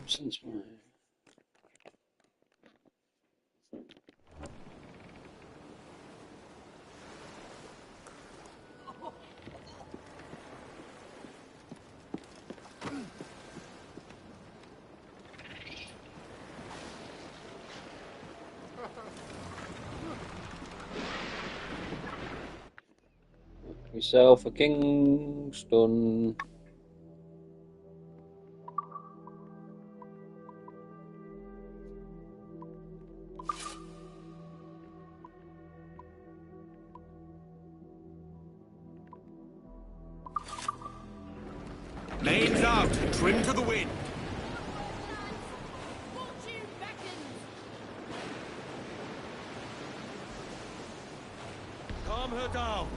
Since my myself a Kingston. Mains out, trim to the wind. Calm her down.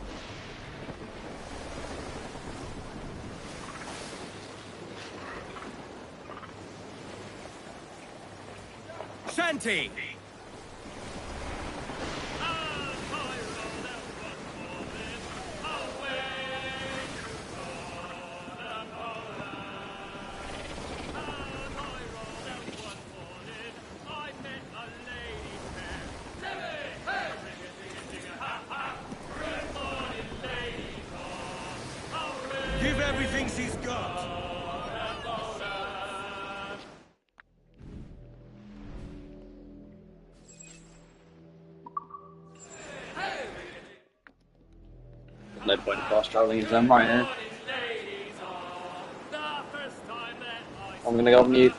Shanty! Give everything she's got. No point fast traveling into them right here. I'm gonna go on mute.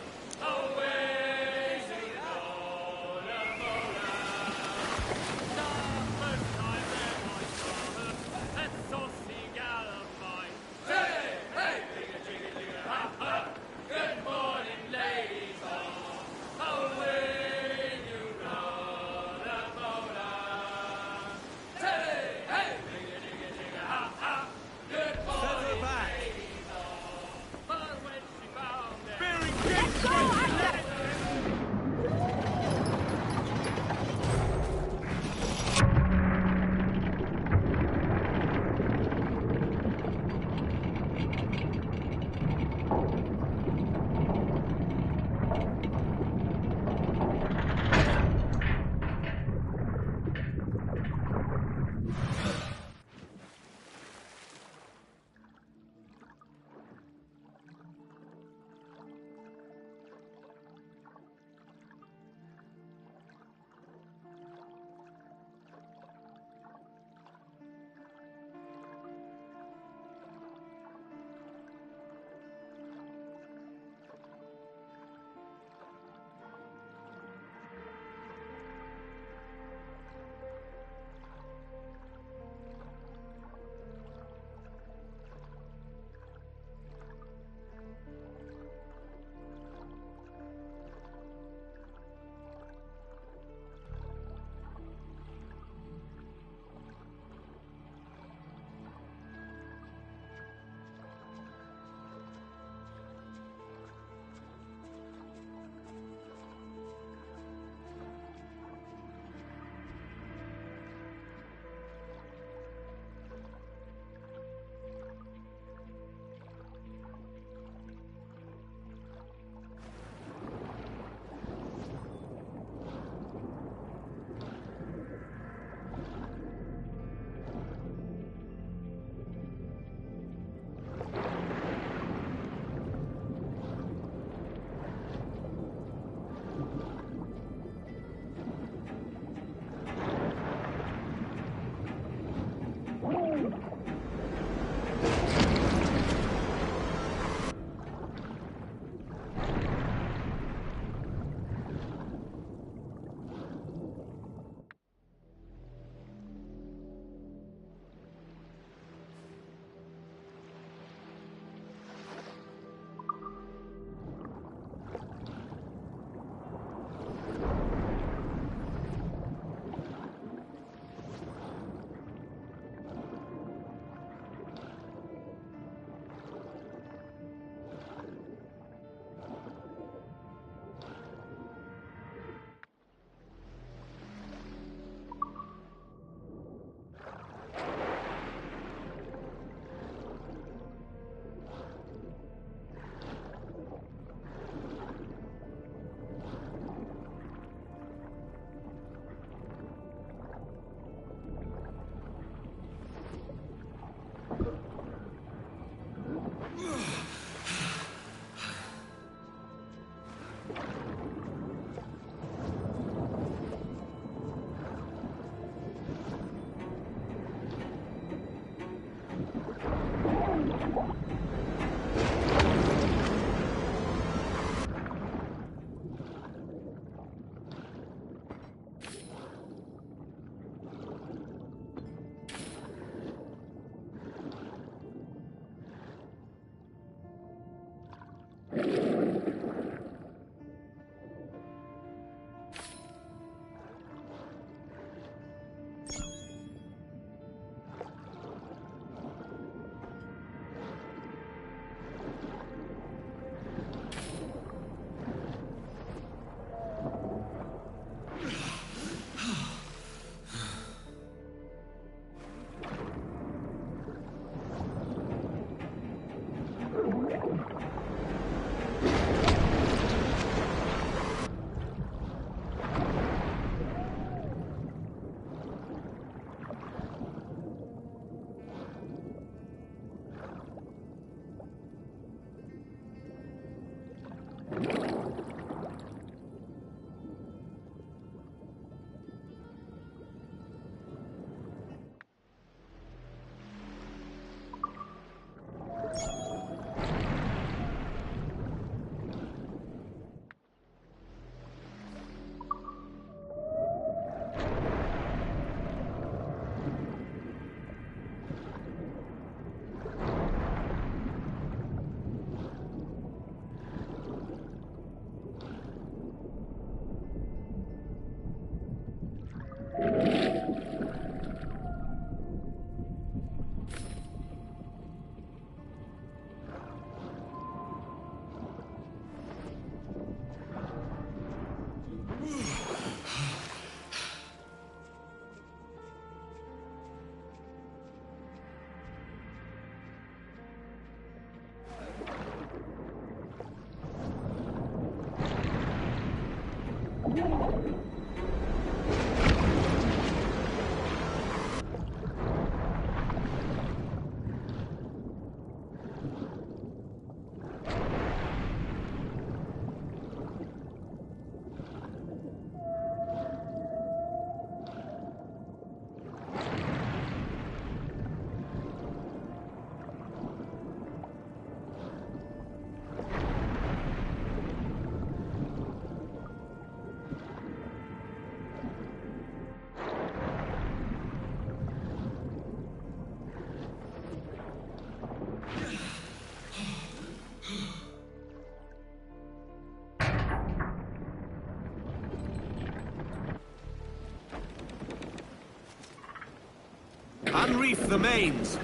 Unreef the mains.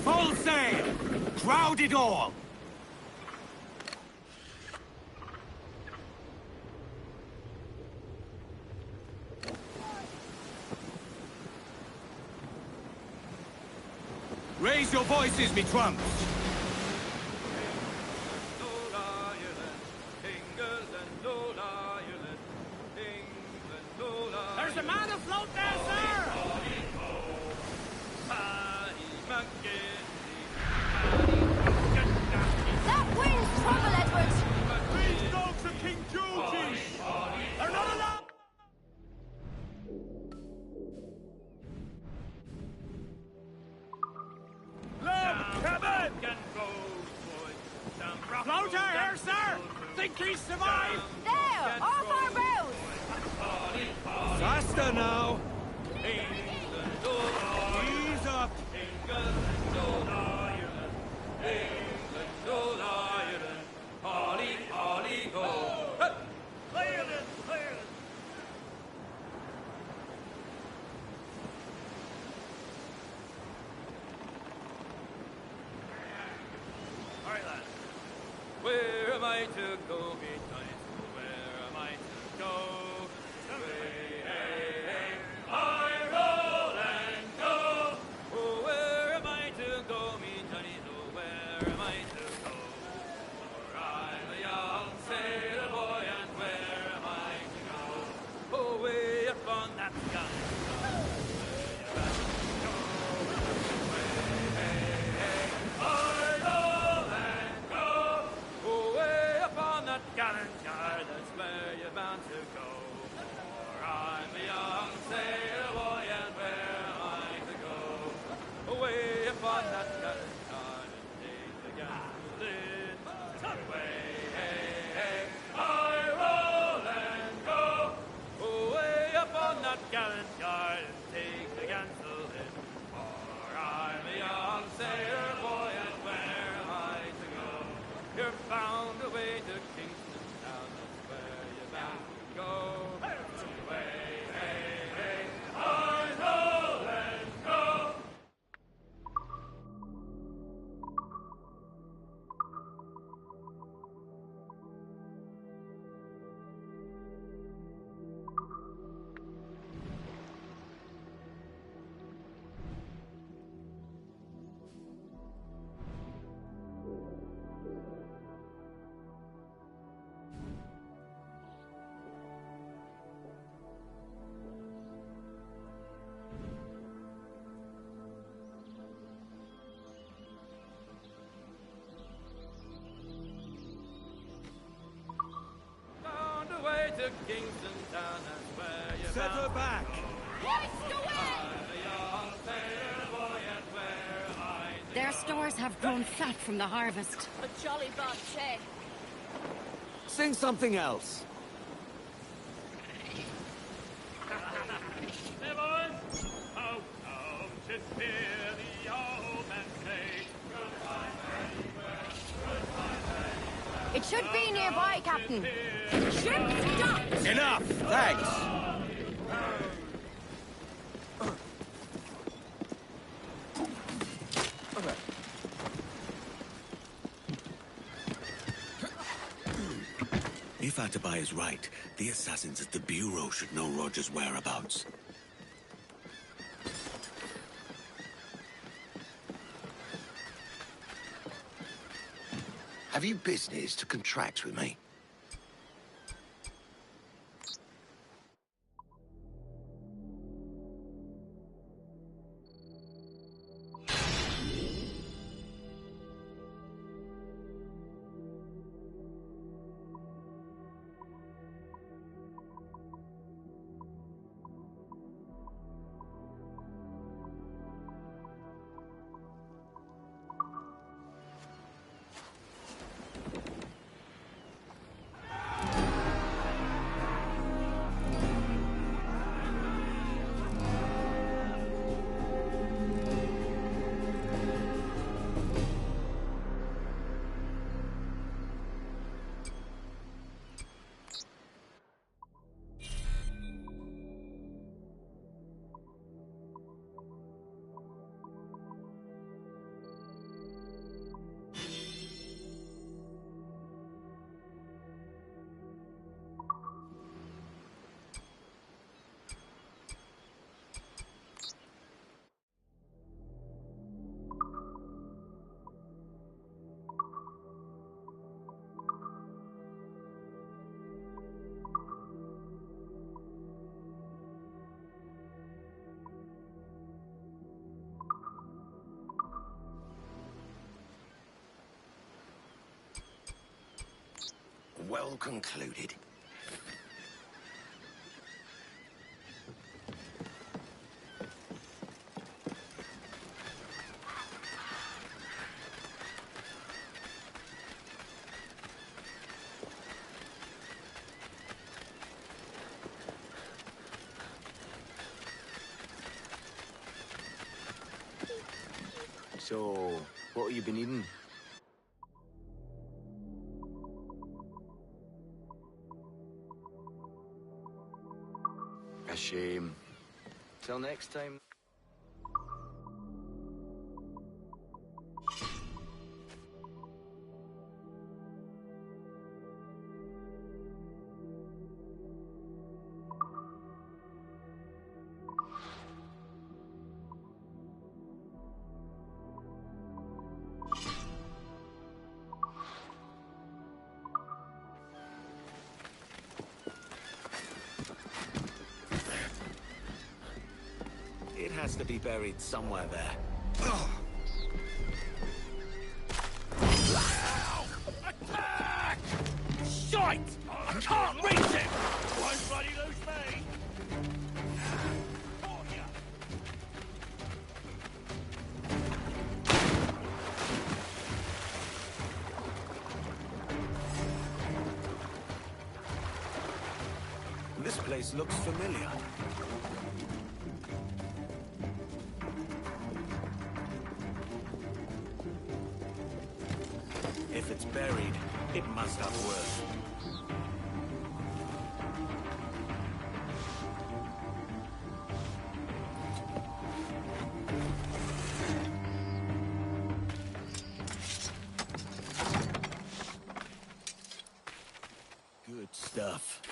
Full sail! Crowd it all! Raise your voices, me trumps! There's a man afloat there, sir! That wind's trouble, Edward! These dogs are King George's! They're not allowed! Look, Kevin! Floater here, sir! Think he's survived? There! Off our bows! Faster now! Ease up! Where am I to go, me nice? Where am I to go? to Kingston Town, that's where you're Set her back! Hoist away! Their stores have grown fat from the harvest. A jolly bunch, Sing something else. Hey, boys! Ho, ho, 'tis here the old men say. It should be nearby, Captain. Ship stopped! Enough! Thanks! If Atabai is right, the assassins at the Bureau should know Roger's whereabouts. Have you business to contract with me? Well concluded. So, what have you been eating? A shame. Till next time. It has to be buried somewhere there. Attack! Shite! I can't reach him! Won't bloody lose me! Caught ya! This place looks familiar. If it's buried, it must have worth. Good stuff.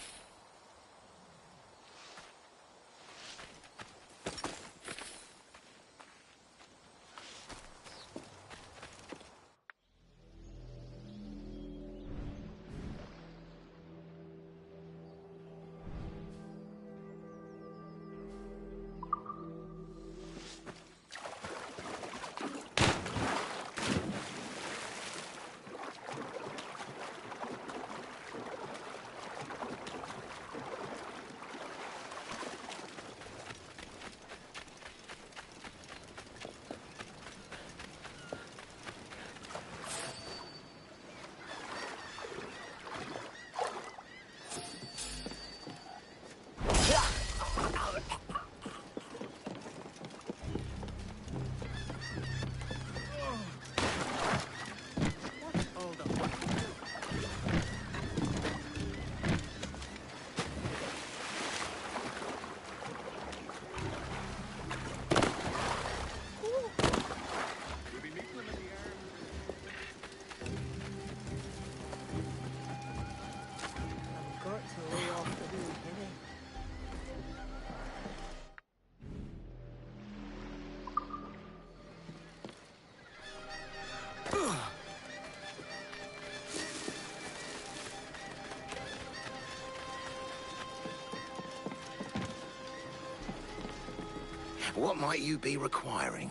What might you be requiring?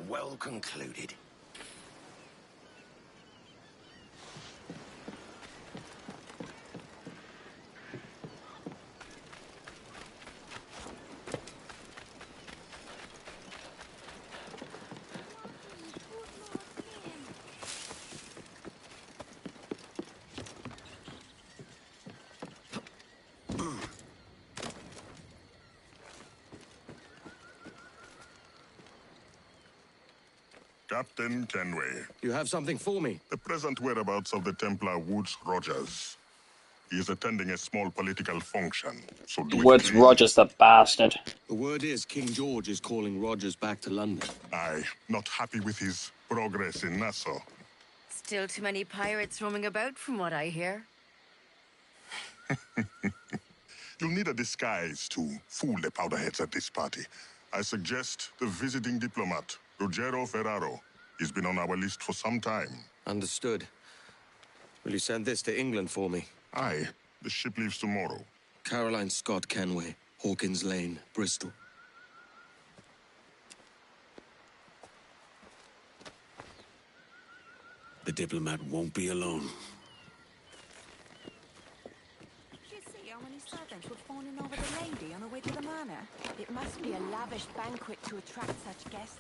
Well concluded. Captain Kenway, You have something for me? the present whereabouts of the Templar Woods Rogers. He is attending a small political function, so do it Woods clean. Rogers, the bastard. The word is King George is calling Rogers back to London. Aye, not happy with his progress in Nassau. Still too many pirates roaming about, from what I hear. You'll need a disguise to fool the powderheads at this party. I suggest the visiting diplomat, Ruggiero Ferraro. He's been on our list for some time. Understood. Will you send this to England for me? Aye, the ship leaves tomorrow. Caroline Scott Kenway, Hawkins Lane, Bristol. The diplomat won't be alone. Did you see how many servants were fawning over the lady on her way to the manor? It must be a lavish banquet to attract such guests.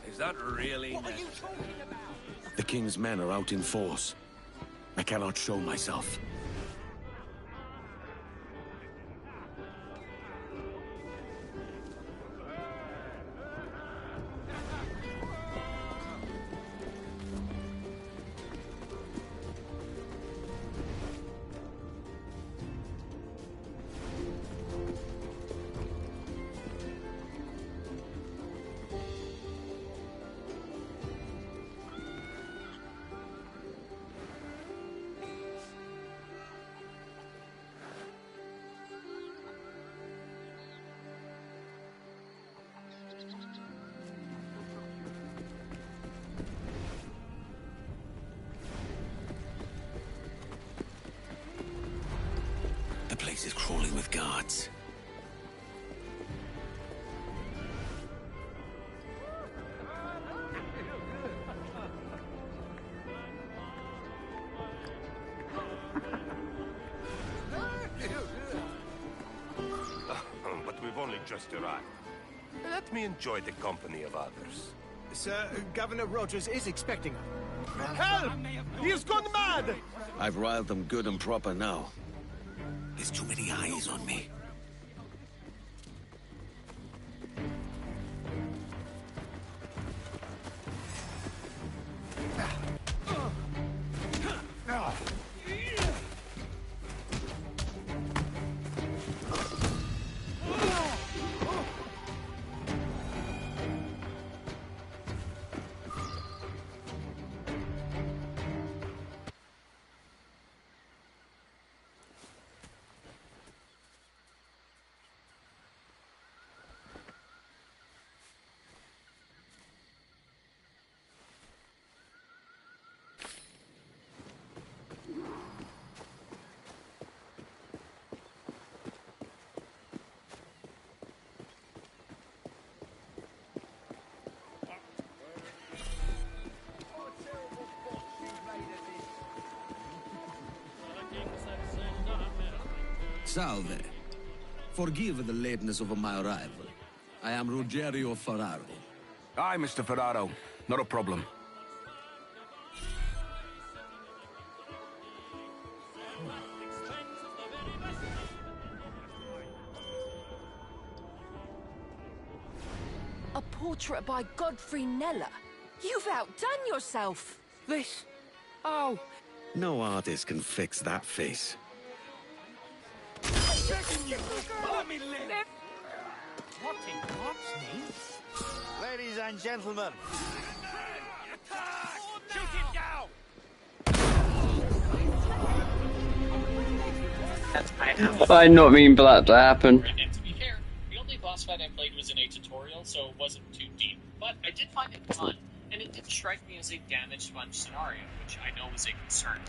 Is that really necessary? The king's men are out in force. I cannot show myself. The place is crawling with guards. But we've only just arrived. Let me enjoy the company of others. Sir, Governor Rogers is expecting her. Help! He has gone mad! I've riled them good and proper now. There's too many eyes on me. Salve. Forgive the lateness of my arrival. I am Ruggiero Ferraro. Aye, Mr. Ferraro. Not a problem. A portrait by Godfrey Kneller? You've outdone yourself! This? Oh. No artist can fix that face. Let me live! What in God's name? Ladies and gentlemen, Attack! Shoot him down! I did not mean for that to happen. And to be fair, the only boss fight I played was in a tutorial, so it wasn't too deep. But I did find it fun, and it did strike me as a damage sponge scenario, which I know was a concern.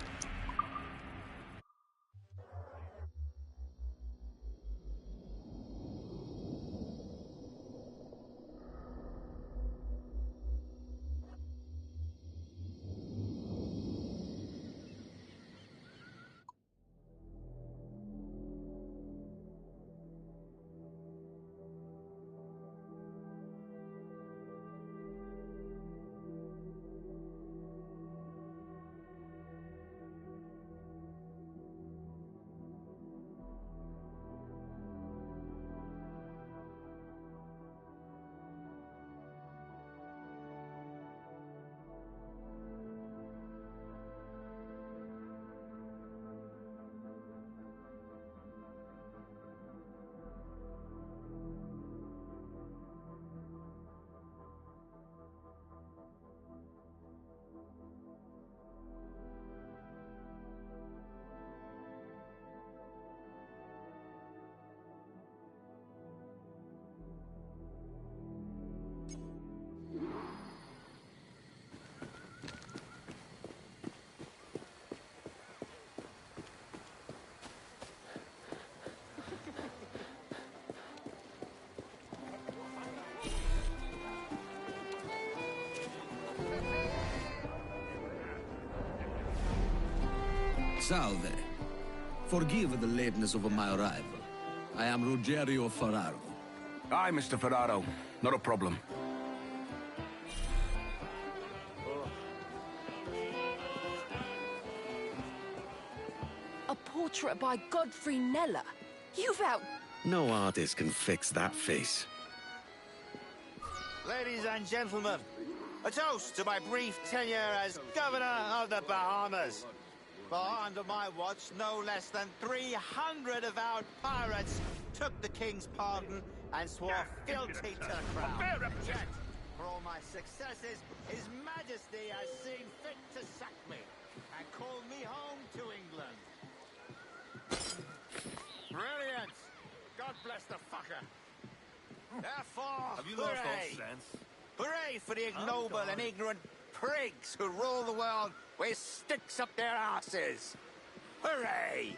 Salve. Forgive the lateness of my arrival. I am Ruggiero Ferraro. Aye, Mr. Ferraro. Not a problem. A portrait by Godfrey Kneller? You've out... No artist can fix that face. ladies and gentlemen, a toast to my brief tenure as Governor of the Bahamas. For under my watch, no less than 300 avowed pirates took the King's pardon and swore fealty to the crown. Yet, for all my successes, His Majesty has seen fit to sack me and call me home to England. Brilliant! God bless the fucker. Therefore, Have you lost all hooray! sense? Hooray for the ignoble and ignorant prigs who rule the world with sticks up their asses! Hooray!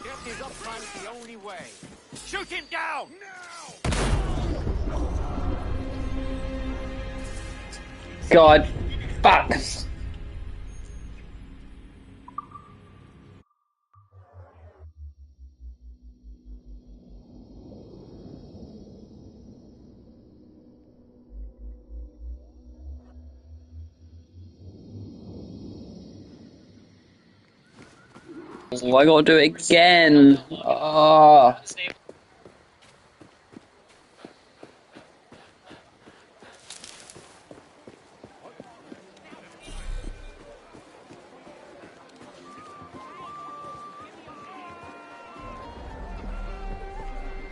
Get these up front is the only way. Shoot him down! God, fuck. Oh, I gotta do it again. Oh.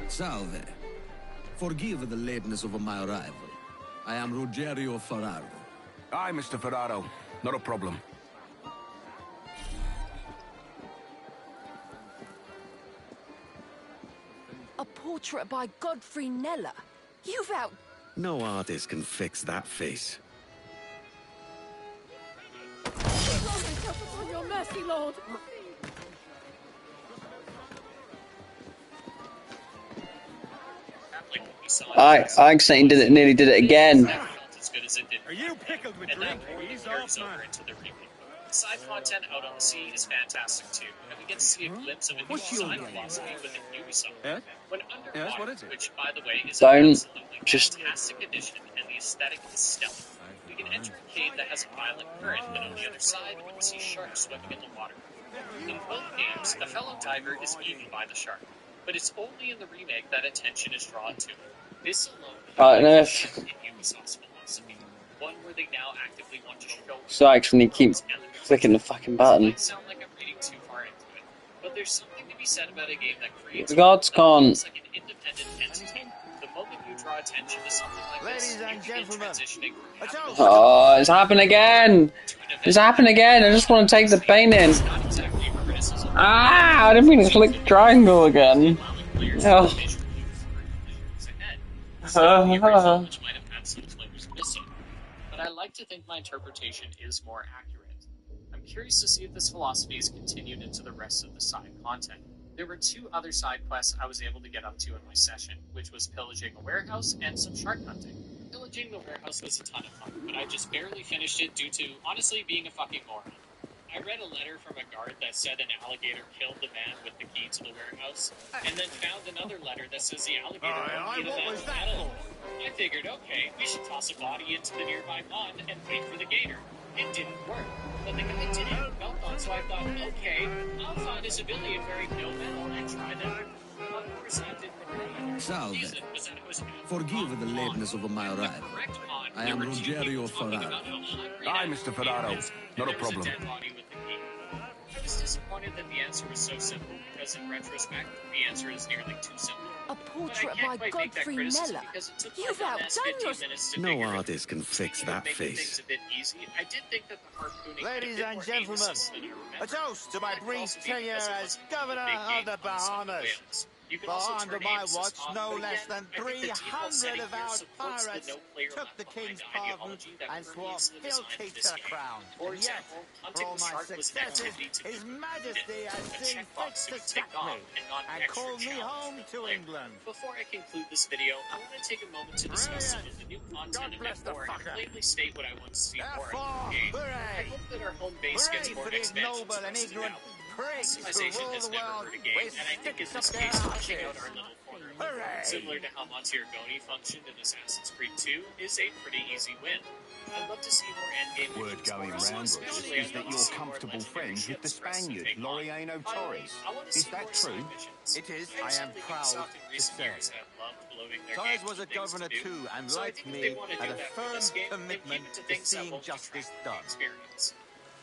Salve. Forgive the lateness of my arrival. I am Ruggiero Ferraro. Aye, Mr. Ferraro. Not a problem. A portrait by Godfrey Kneller? You've out... No artist can fix that face. On your mercy, Lord! I accidentally did it, nearly did it again. As good as it did. Are you pickled with And drink? that Ease carries off, over man. into the remake. Side content out on the sea is fantastic too, and we get to see a glimpse of a new design philosophy within Ubisoft. When Underwater, which by the way is an absolutely fantastic addition, and the aesthetic is stellar. We can enter a cave that has a violent current, but on the other side, we can see sharks swimming in the water. In both games, a fellow diver is eaten by the shark, but it's only in the remake that attention is drawn to it. This alone is in Ubisoft's philosophy, one where they now actively want to show. Sucks when you keep clicking the fucking button. It might sound like I'm reading too far into it, but there's something to be said about a game that creates The gods can't. like an independent entity. The moment you draw attention to something like this, you begin transitioning from Oh, it's happened again! It's happened again! I just want to take the painting. Ah! I didn't mean to click triangle again. Oh. But I like to think my interpretation is more accurate. I'm curious to see if this philosophy is continued into the rest of the side content. There were 2 other side quests I was able to get up to in my session, which was pillaging a warehouse and some shark hunting. Pillaging the warehouse was a ton of fun, but I just barely finished it due to, honestly, being a fucking moron. I read a letter from a guard that said an alligator killed the man with the key to the warehouse, and then found another letter that says the alligator won't eat a man with metal. I figured, okay, we should toss a body into the nearby pond and wait for the gator. It didn't work, but the guy didn't have a belt on, so I thought, okay, I'll find a civilian wearing no metal and try that. Of course, I didn't agree. Salve. Forgive the lateness of my arrival. I am Ruggiero Ferraro. Hi, Mr. Ferraro. Not a problem. I was disappointed that the answer was so simple, because in retrospect, the answer is nearly too simple. A portrait by Godfrey Kneller. You've outdone yourself. No artist can fix that face. I did think that the harpooning Ladies and gentlemen, a toast to my brief tenure as Governor of the Bahamas. For under my watch, no less than 300 of our pirates took the king's pardon and swore fealty to the crown. And yet, for all my successes, His Majesty has seen fit to sack me and call me home to England. Before I conclude this video, I want to take a moment to discuss some of the new content and more, and plainly state what I want to see more in the game. I hope that our home base gets more expansions across the galaxy. Customization has never hurt a game, and I think in this case, fleshing out our little corner of the world, similar to how Monsieur Goni functioned in Assassin's Creed 2, is a pretty easy win. I'd love to see more endgame Word going round is that you're comfortable friends with the Spaniard, Laureano Torres. Is that true? It is. I am proud to say. Torres was a governor too, and like me, had a firm commitment to seeing justice done.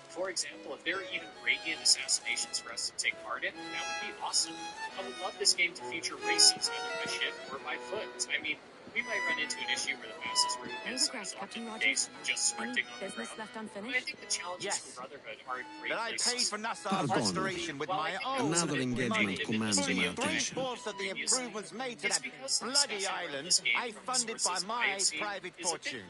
For example, if there are even radiant assassinations for us to take part in, that would be awesome. I would love this game to feature races, either by ship or by foot. I mean, we might run into an issue where the fastest route is often the case just sprinting on the ground. But I think the challenges for Brotherhood are a great place I paid for Nasser's restoration with my own Another engagement commands my attention. Three-fourths of the improvements made to that bloody island I funded by my private fortune.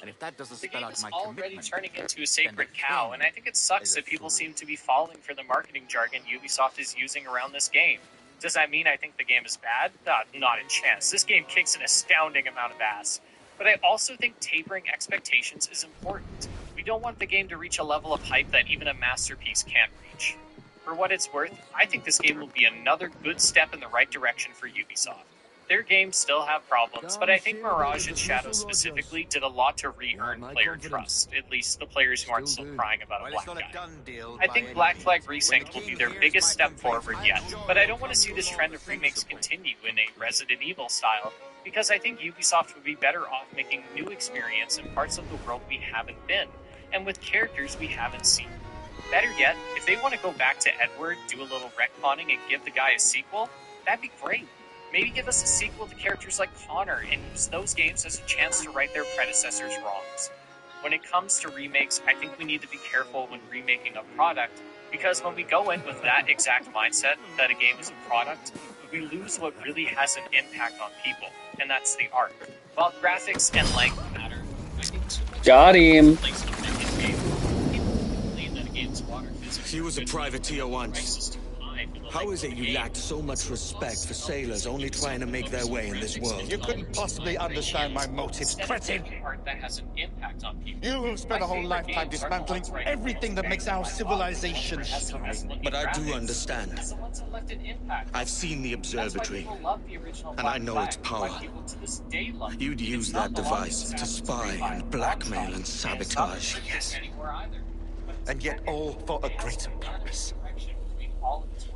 And if that doesn't spell out my already commitment, turning into a sacred cow, and I think it sucks that people seem to be falling for the marketing jargon Ubisoft is using around this game. Does that mean I think the game is bad? Not a chance. This game kicks an astounding amount of ass. But I also think tapering expectations is important. We don't want the game to reach a level of hype that even a masterpiece can't reach. For what it's worth, I think this game will be another good step in the right direction for Ubisoft. Their games still have problems, but I think Mirage and Shadow specifically did a lot to re-earn player trust, at least the players who aren't still crying about a black guy. I think Black Flag Resynced will be their biggest step forward yet, but I don't want to see this trend of remakes continue in a Resident Evil style, because I think Ubisoft would be better off making new experience in parts of the world we haven't been, and with characters we haven't seen. Better yet, if they want to go back to Edward, do a little retconning, and give the guy a sequel, that'd be great. Maybe give us a sequel to characters like Connor and use those games as a chance to right their predecessors' wrongs. When it comes to remakes, I think we need to be careful when remaking a product, because when we go in with that exact mindset that a game is a product, we lose what really has an impact on people, and that's the art. While graphics and length matter, I think too much got him. He was a privateer once. How is it you lacked so much respect for sailors only trying to make their way in this world? You couldn't possibly understand my motives, cretin! That has an impact on people. You will spend a whole lifetime dismantling everything that makes our civilization shine. But I do understand. I've seen the observatory, and I know its power. You'd use that device to spy and blackmail and sabotage. Yes. And yet all for a greater purpose.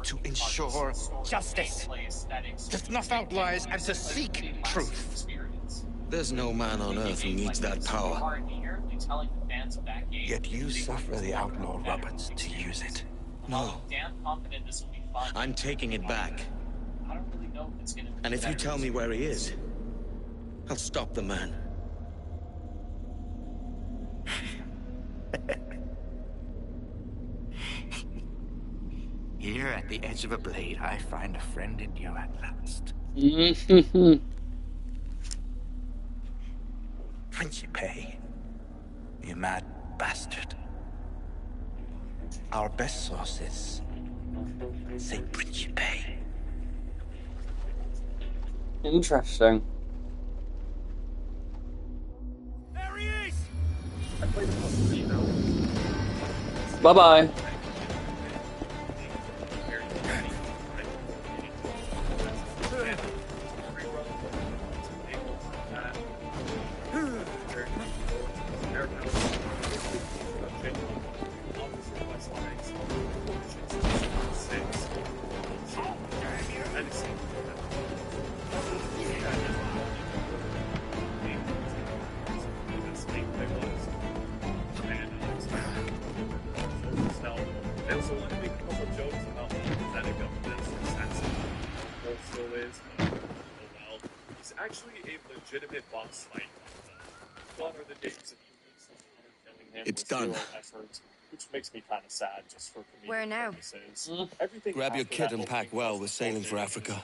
To ensure justice. To snuff out lies and to seek truth. There's no man on Earth who needs that power. Yet you suffer the outlaw Roberts to use it. No. I'm taking it back. And if you tell me where he is, I'll stop the man. Here at the edge of a blade, I find a friend in you at last. Principe, you mad bastard. Our best sources say Principe. Interesting. There he is! Bye-bye. It's done. Which makes me kind of sad, just for comedic Where now? purposes. Everything Grab your after kit that and pack whole well. thing We're was sailing for bullshit. Africa.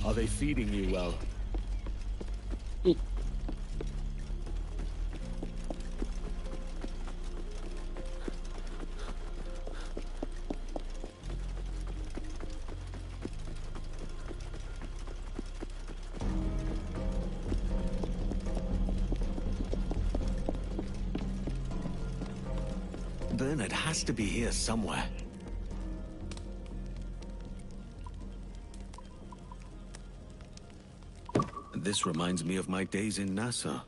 Are they feeding you well? Bernard has to be here somewhere. This reminds me of my days in Nassau.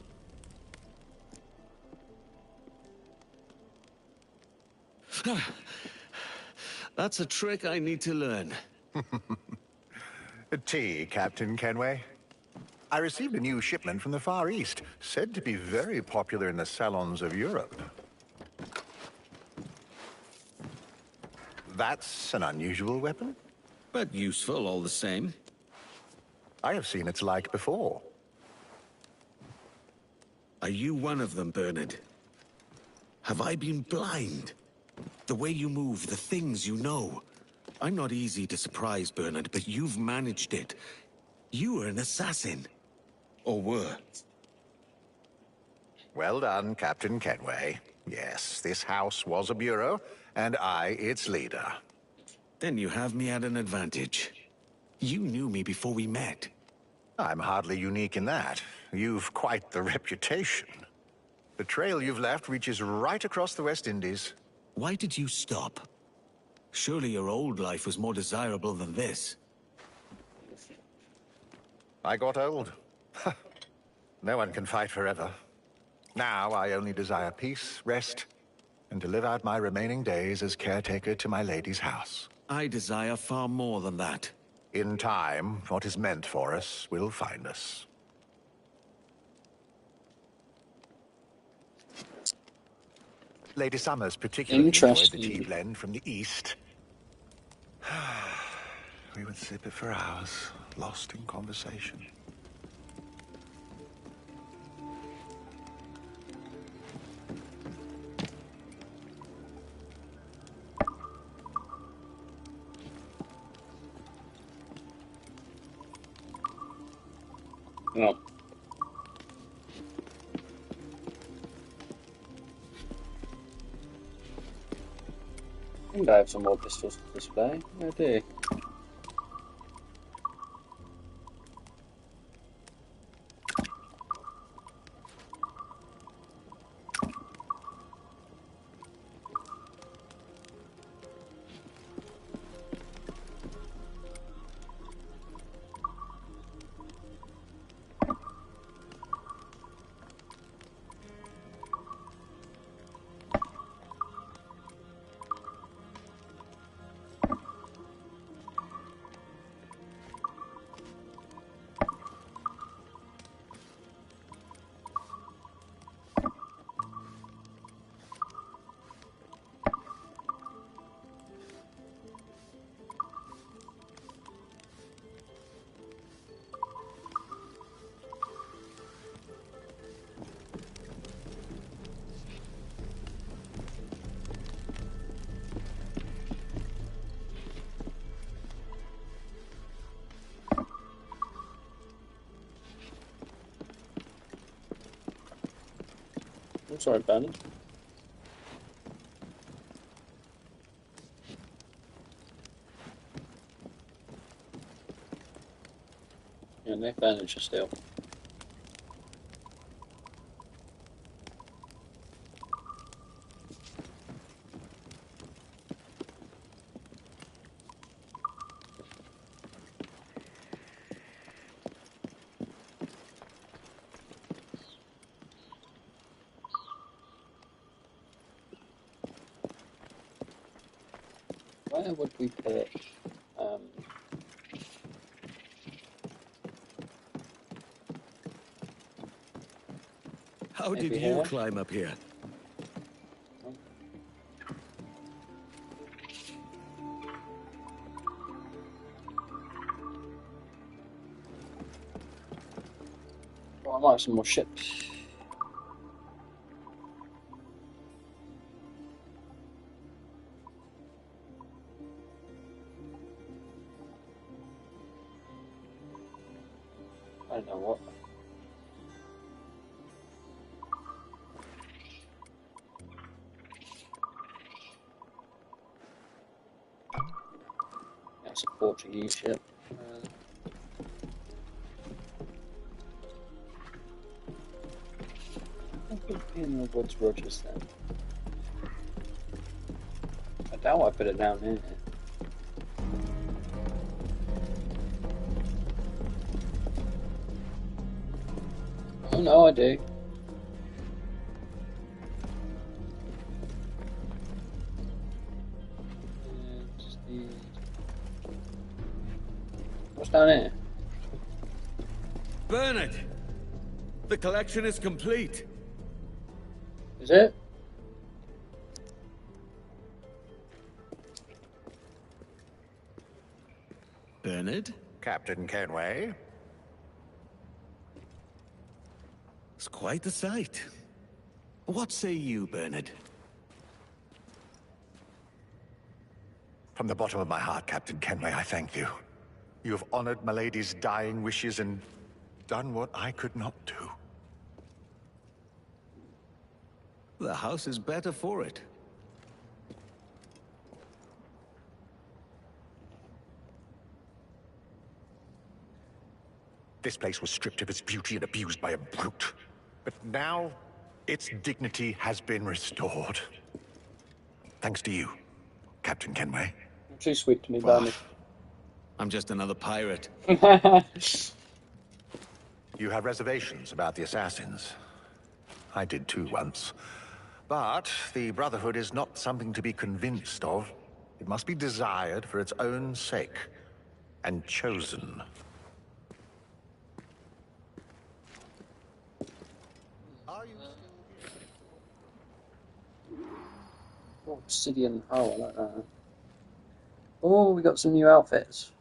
That's a trick I need to learn. Tea, Captain Kenway. I received a new shipment from the Far East, said to be very popular in the salons of Europe. That's an unusual weapon? But useful all the same. I have seen its like before. Are you one of them, Bernard? Have I been blind? The way you move, the things you know. I'm not easy to surprise, Bernard, but you've managed it. You are an assassin. Or were. Well done, Captain Kenway. Yes, this house was a bureau, and I its leader. Then you have me at an advantage. You knew me before we met. I'm hardly unique in that. You've quite the reputation. The trail you've left reaches right across the West Indies. Why did you stop? Surely your old life was more desirable than this. I got old. No one can fight forever. Now I only desire peace, rest, and to live out my remaining days as caretaker to my lady's house. I desire far more than that. In time, what is meant for us will find us. Lady Summers particularly enjoyed the tea blend from the East. We would sip it for hours, lost in conversation. No. I think I have some more pistols to display. I do. I'm sorry, Bernard. Yeah, no furniture still. Where would we put How did you climb up here? Well, I might have some more ships. I don't know what. That's a Portuguese ship. I could be in the Woods Rogers then. doubt I put it down here. Oh no, I do. Just need... What's down here? Bernard! The collection is complete. Is it? Bernard? Captain Kenway? It's quite a sight. What say you, Bernard? From the bottom of my heart, Captain Kenway, I thank you. You have honored my lady's dying wishes and done what I could not do. The house is better for it. This place was stripped of its beauty and abused by a brute. But now, its dignity has been restored. Thanks to you, Captain Kenway. You're too sweet to me, Barney. I'm just another pirate. You have reservations about the assassins. I did too once. But the Brotherhood is not something to be convinced of. It must be desired for its own sake. And chosen. Oh, obsidian hull, I like that. Oh, we got some new outfits.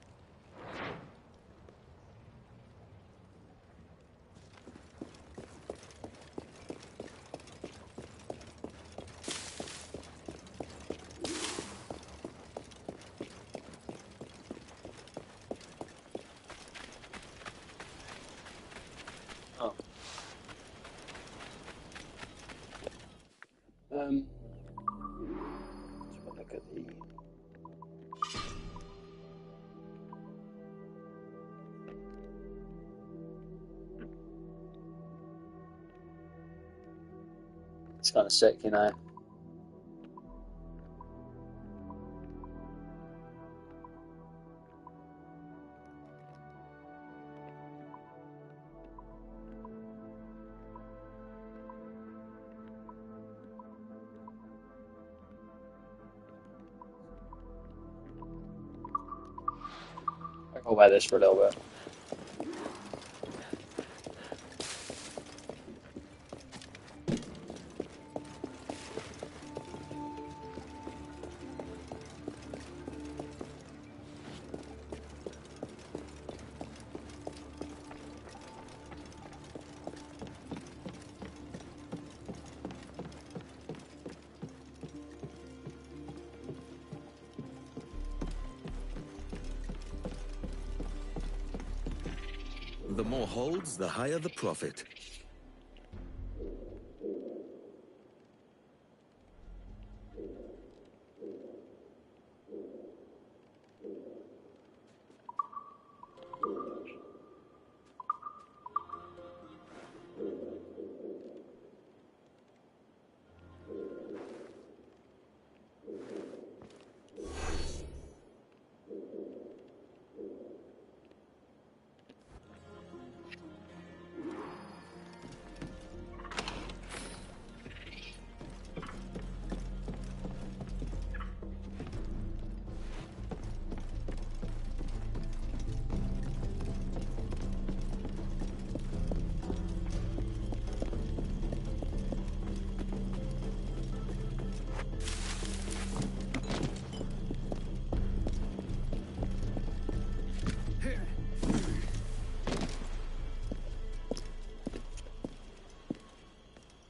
Oh. Let's have a look at the... It's kind of sick, you know. I'll wear this for a little bit. The more holds, the higher the profit.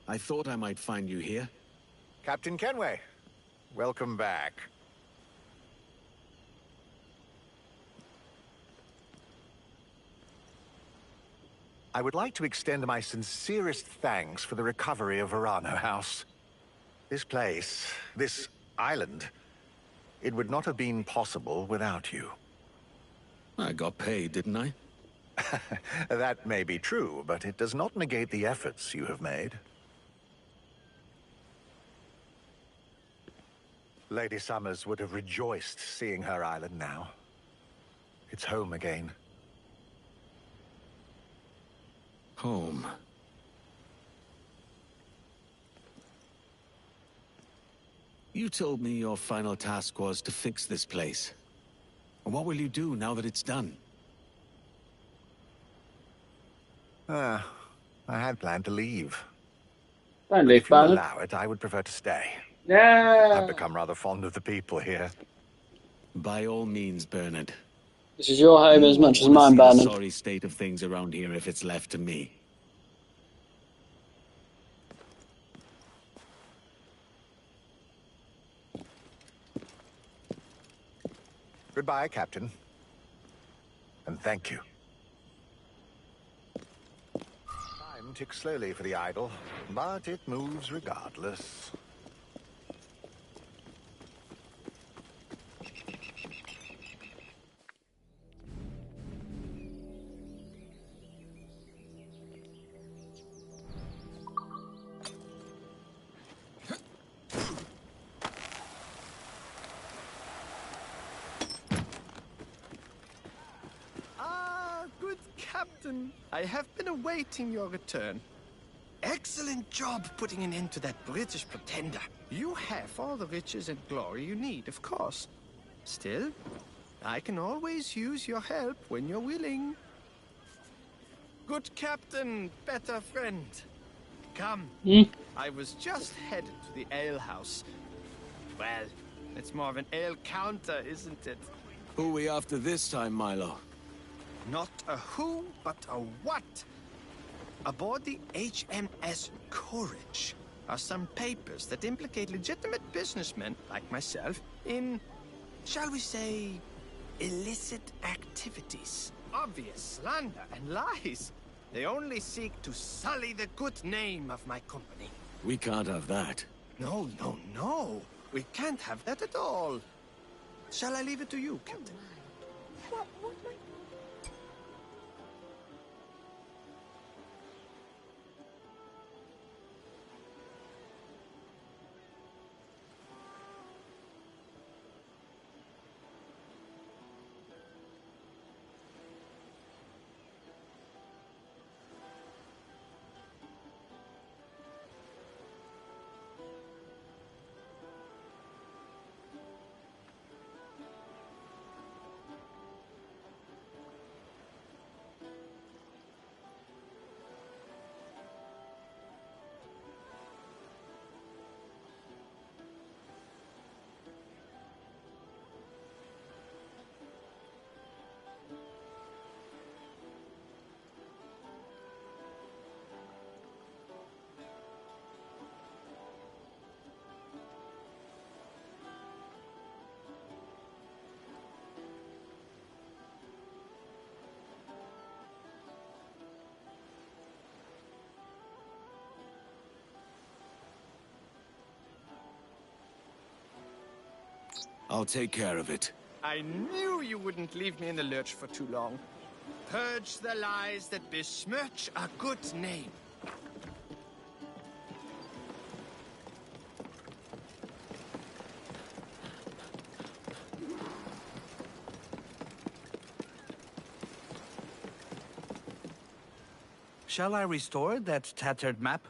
I thought I might find you here. Captain Kenway, welcome back. I would like to extend my sincerest thanks for the recovery of Verano House. This place, this island, it would not have been possible without you. I got paid, didn't I? That may be true, but it does not negate the efforts you have made. Lady Summers would have rejoiced seeing her island now. It's home again. Home. You told me your final task was to fix this place. What will you do now that it's done? I had planned to leave. Don't But leave, if you Bernard. allow it, I would prefer to stay. Yeah. I've become rather fond of the people here. By all means, Bernard. This is your home as much as mine, See the Bernard. sorry state of things around here if it's left to me. Goodbye, Captain. And thank you. Time ticks slowly for the idol, but it moves regardless. Good Captain. I have been awaiting your return. Excellent job putting an end to that British pretender. You have all the riches and glory you need, of course. Still, I can always use your help when you're willing. Good Captain, better friend. Come. I was just headed to the alehouse. Well, it's more of an ale counter, isn't it? Who are we after this time, Milo? Not a who, but a what. Aboard the HMS Courage are some papers that implicate legitimate businessmen like myself in, shall we say, illicit activities. Obvious slander and lies. They only seek to sully the good name of my company. We can't have that. No, no, no. We can't have that at all. Shall I leave it to you, Captain? I'll take care of it. I knew you wouldn't leave me in the lurch for too long. Purge the lies that besmirch a good name. Shall I restore that tattered map?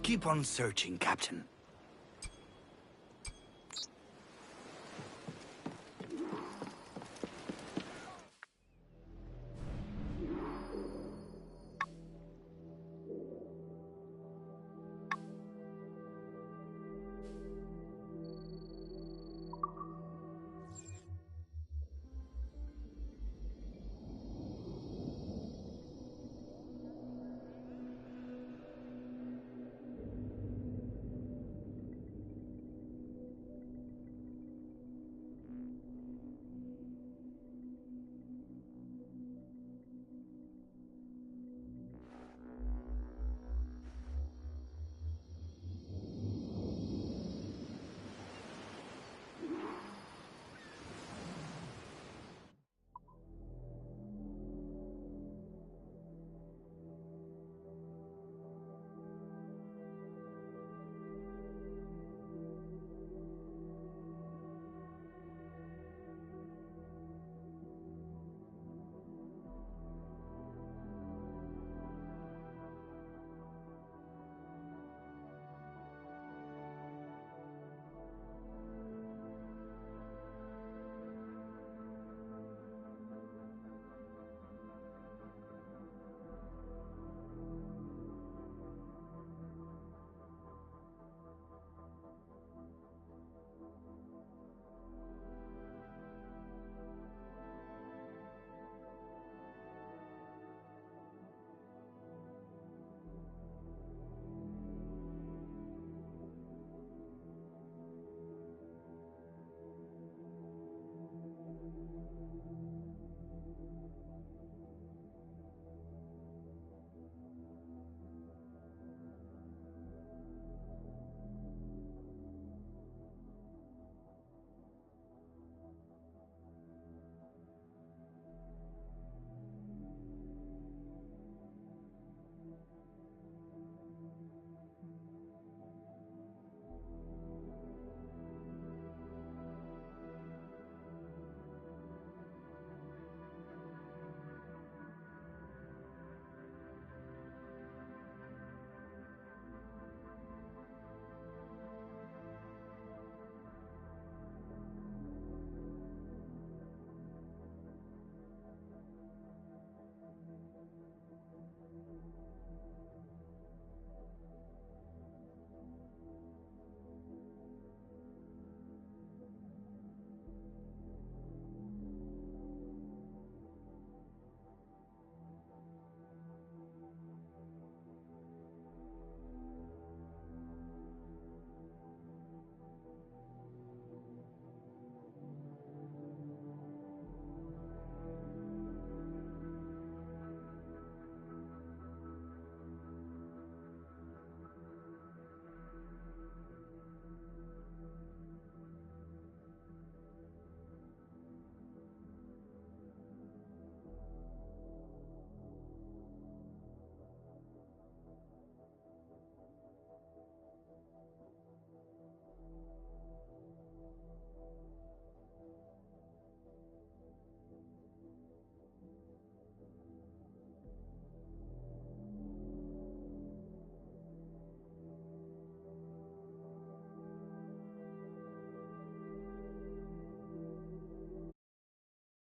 Keep on searching, Captain.